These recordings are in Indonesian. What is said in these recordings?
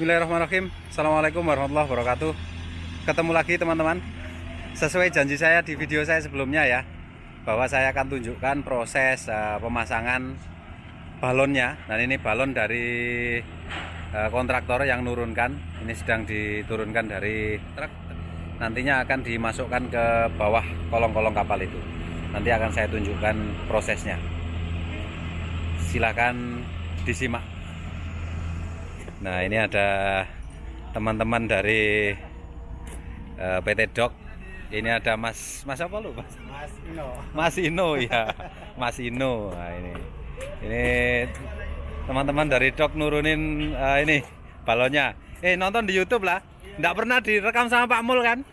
Bismillahirrahmanirrahim. Assalamualaikum warahmatullahi wabarakatuh. Ketemu lagi teman-teman. Sesuai janji saya di video saya sebelumnya ya, bahwa saya akan tunjukkan proses pemasangan balonnya. Dan ini balon dari kontraktor yang nurunkan. Ini sedang diturunkan dari truk. Nantinya akan dimasukkan ke bawah kolong-kolong kapal itu. Nanti akan saya tunjukkan prosesnya. Silakan disimak. Nah, ini ada teman-teman dari PT Dok. Ini ada Mas apa lu, Mas? Mas Ino ya. Mas Ino. Nah, ini teman-teman dari Dok nurunin ini balonnya. Nonton di YouTube lah. Nggak pernah direkam sama Pak Mul kan?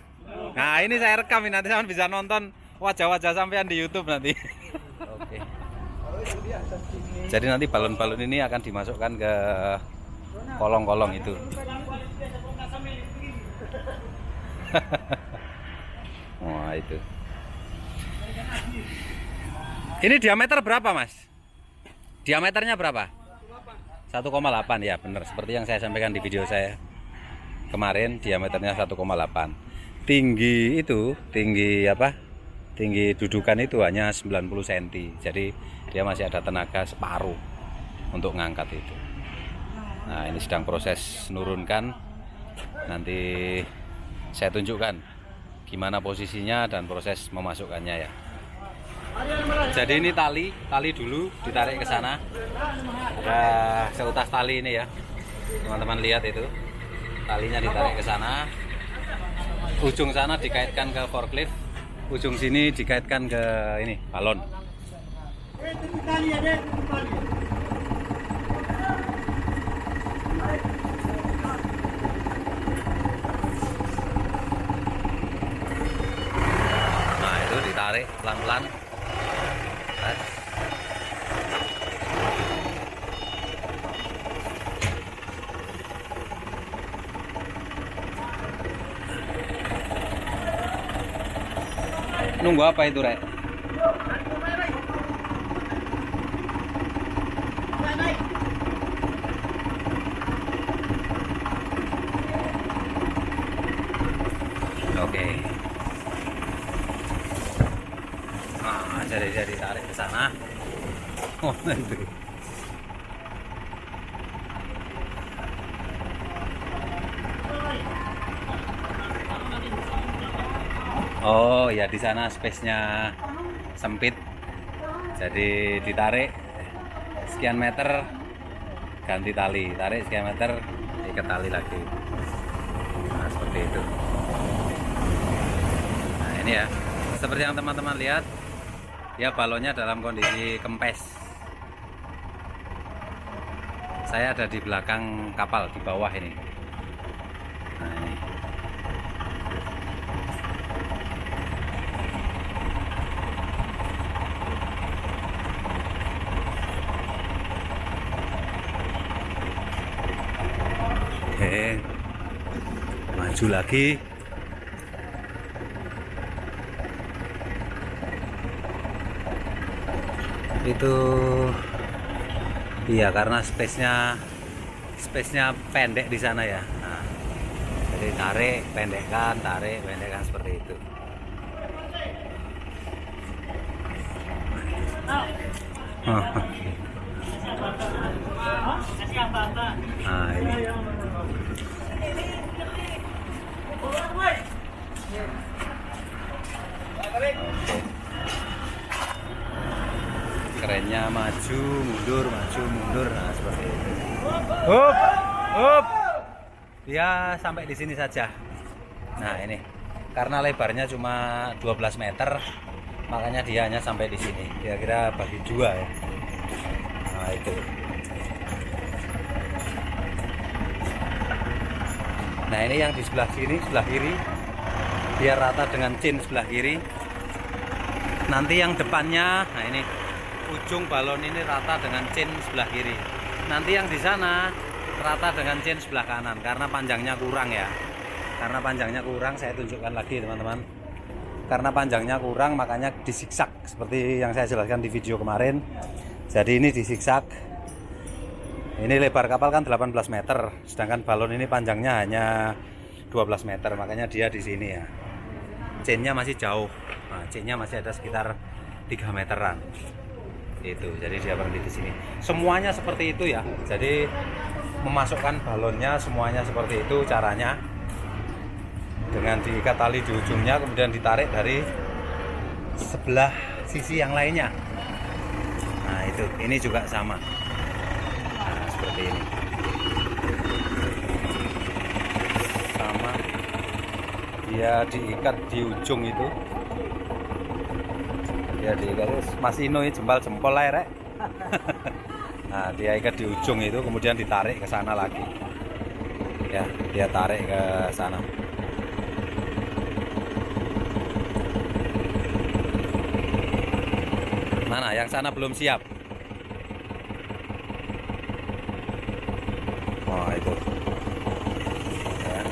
Nah, ini saya rekam, nanti sampean bisa nonton wajah-wajah sampean di YouTube nanti. Oke. Jadi nanti balon-balon ini akan dimasukkan ke kolong-kolong itu. Wah, itu. Ini diameter berapa, Mas? Diameternya berapa? 1,8 ya, benar. Seperti yang saya sampaikan di video saya kemarin, diameternya 1,8. Tinggi itu, tinggi dudukan itu hanya 90 cm. Jadi dia masih ada tenaga separuh untuk ngangkat itu. Nah, ini sedang proses nurunkan. Nanti saya tunjukkan gimana posisinya dan proses memasukkannya ya. Jadi ini tali dulu ditarik ke sana. Ada seutas tali ini ya. Teman-teman lihat itu. Talinya ditarik ke sana. Ujung sana dikaitkan ke forklift. Ujung sini dikaitkan ke ini balon. Nah, itu ditarik pelan-pelan. Nunggu apa itu, Rek? Oke. Nah, jadi tarik ke sana. Oh, itu. Oh ya, di sana space-nya sempit. Jadi ditarik sekian meter, ganti tali. Tarik sekian meter, ikat tali lagi. Nah, seperti itu. Nah, ini ya. Seperti yang teman-teman lihat, ya balonnya dalam kondisi kempes. Saya ada di belakang kapal, di bawah ini. Nah, ini. Oke, maju lagi. Itu iya, karena space-nya pendek di sana ya. Nah, jadi tarik pendekkan seperti itu. Nah, ini. Kerennya maju mundur. Nah, seperti itu. Up. Ya, sampai di sini saja. Nah, ini karena lebarnya cuma 12 meter, makanya dia hanya sampai di sini. Kira-kira bagi dua ya. Nah, itu. Nah, ini yang di sebelah kiri, biar rata dengan chin sebelah kiri. Nanti yang depannya, nah ini ujung balon ini rata dengan chin sebelah kiri. Nanti yang di sana rata dengan chin sebelah kanan, karena panjangnya kurang ya. Karena panjangnya kurang, saya tunjukkan lagi teman-teman. Karena panjangnya kurang, makanya disiksak seperti yang saya jelaskan di video kemarin. Jadi ini disiksak Ini lebar kapal kan 18 meter, sedangkan balon ini panjangnya hanya 12 meter, makanya dia di sini ya. Chainnya masih jauh, nah, chainnya masih ada sekitar 3 meteran. Itu, jadi dia berhenti di sini. Semuanya seperti itu ya. Jadi memasukkan balonnya semuanya seperti itu caranya. Dengan diikat tali di ujungnya, kemudian ditarik dari sebelah sisi yang lainnya. Nah itu, ini juga sama. Nah seperti ini. Sama. Dia diikat di ujung itu. Dia diikat, Mas Ino jempol lah rek. Nah dia ikat di ujung itu, kemudian ditarik ke sana lagi. Ya, dia tarik ke sana. Mana yang sana belum siap? Oh itu ya.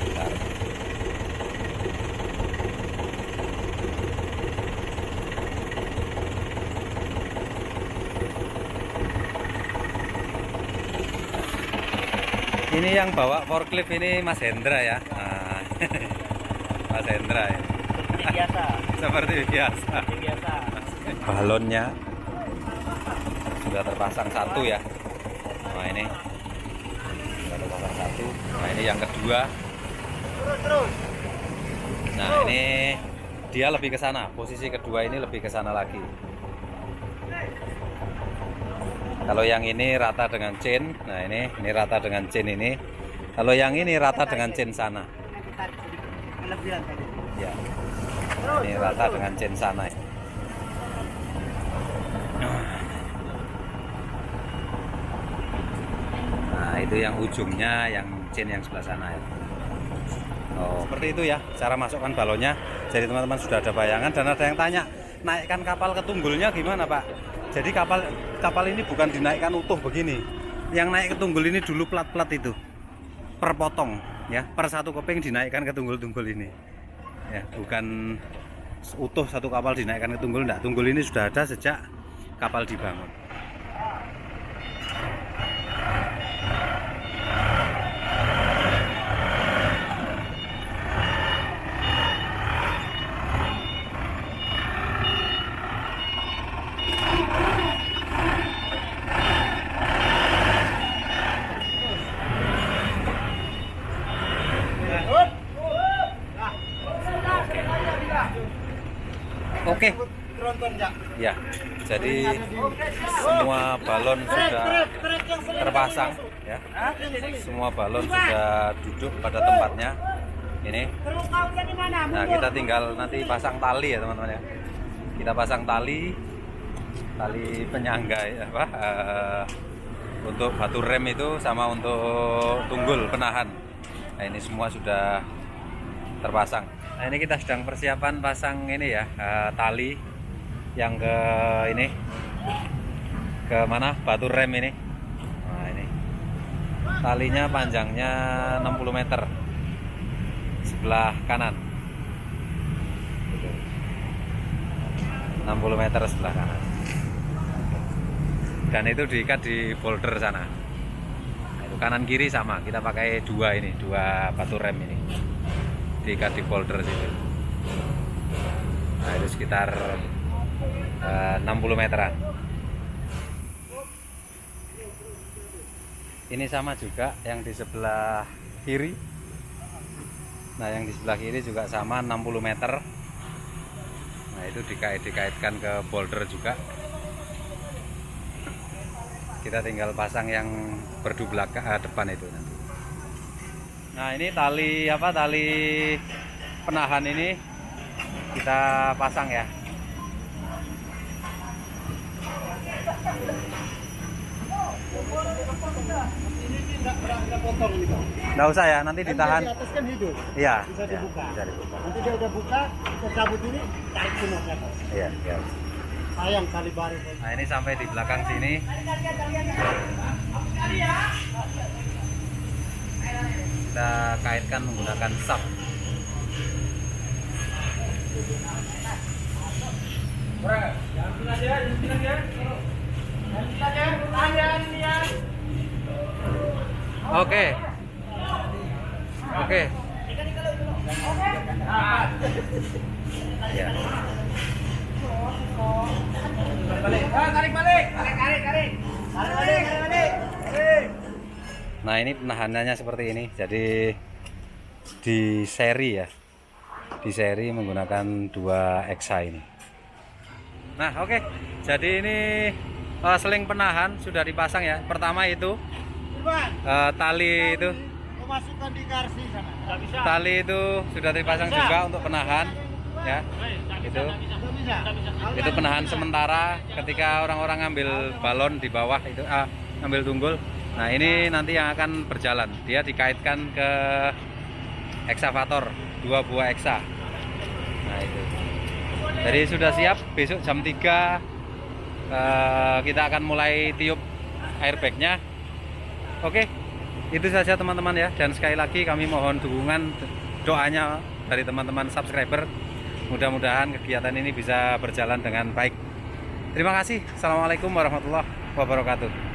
Bentar. Ini yang bawa forklift ini Mas Hendra ya. Nah, Mas Hendra ya. Seperti biasa. Seperti biasa. Balonnya sudah terpasang satu ya. Nah ini sudah terpasang satu. Nah ini yang kedua. Nah ini dia lebih ke sana. Posisi kedua ini lebih ke sana lagi. Kalau yang ini rata dengan chain. Nah ini rata dengan chain ini. Kalau yang ini rata dengan chain sana. Ya. Ini rata dengan chain sana. Nah itu yang ujungnya, yang chain yang sebelah sana ya. Oh seperti itu ya cara masukkan balonnya. Jadi teman-teman sudah ada bayangan, dan ada yang tanya naikkan kapal ke tunggulnya gimana Pak? Jadi kapal ini bukan dinaikkan utuh begini. Yang naik ke tunggul ini dulu plat-plat itu per potong ya, per satu keping dinaikkan ke tunggul-tunggul ini ya, bukan utuh satu kapal dinaikkan ke tunggul. Enggak, tunggul ini sudah ada sejak kapal dibangun. Oke. Ya, jadi semua balon sudah terpasang ya. Semua balon sudah duduk pada tempatnya. Ini. Nah, kita tinggal nanti pasang tali ya, teman-teman ya. Kita pasang tali penyangga ya, untuk batu rem itu sama untuk tunggul penahan. Nah, ini semua sudah terpasang. Nah ini kita sedang persiapan pasang ini ya, tali yang ke ini, ke mana, batu rem ini. Nah ini talinya panjangnya 60 meter sebelah kanan, 60 meter sebelah kanan, dan itu diikat di boulder sana. Nah, itu kanan kiri sama, kita pakai dua batu rem ini diikat di folder situ. Nah itu sekitar 60 meteran. Ini sama juga yang di sebelah kiri. Nah yang di sebelah kiri juga sama 60 meter. Nah itu dikaitkan ke boulder juga. Kita tinggal pasang yang berdu depan itu nanti. Nah ini tali penahan ini kita pasang ya. Nggak usah ya, nanti ditahan. Di atas kan hidup. Iya. Bisa dibuka. Bisa dibuka. Nanti dia udah buka, kita cabut ini, tarik semua ke atas. Iya, iya. Sayang tali baru. Nah ini sampai di belakang sini. Kita kaitkan menggunakan sap. Jangan Oke. Oke. Ya. Tarik balik. Tarik. Nah, ini penahanannya seperti ini. Jadi di seri ya. Di seri menggunakan 2 eksa ini. Nah, oke. Jadi ini seling penahan sudah dipasang ya. Pertama itu tali itu. Masukkan di garsi sana. Nggak bisa. Tali itu sudah dipasang juga untuk penahan ya. Itu. Nggak bisa. Itu penahan sementara ketika orang-orang ngambil balon di bawah itu ngambil tunggul. Nah, ini nanti yang akan berjalan. Dia dikaitkan ke eksavator 2 buah eksa. Nah, itu. Jadi sudah siap, besok jam 3 kita akan mulai tiup airbagnya. Oke, itu saja teman-teman ya. Dan sekali lagi kami mohon dukungan doanya dari teman-teman subscriber. Mudah-mudahan kegiatan ini bisa berjalan dengan baik. Terima kasih. Assalamualaikum warahmatullahi wabarakatuh.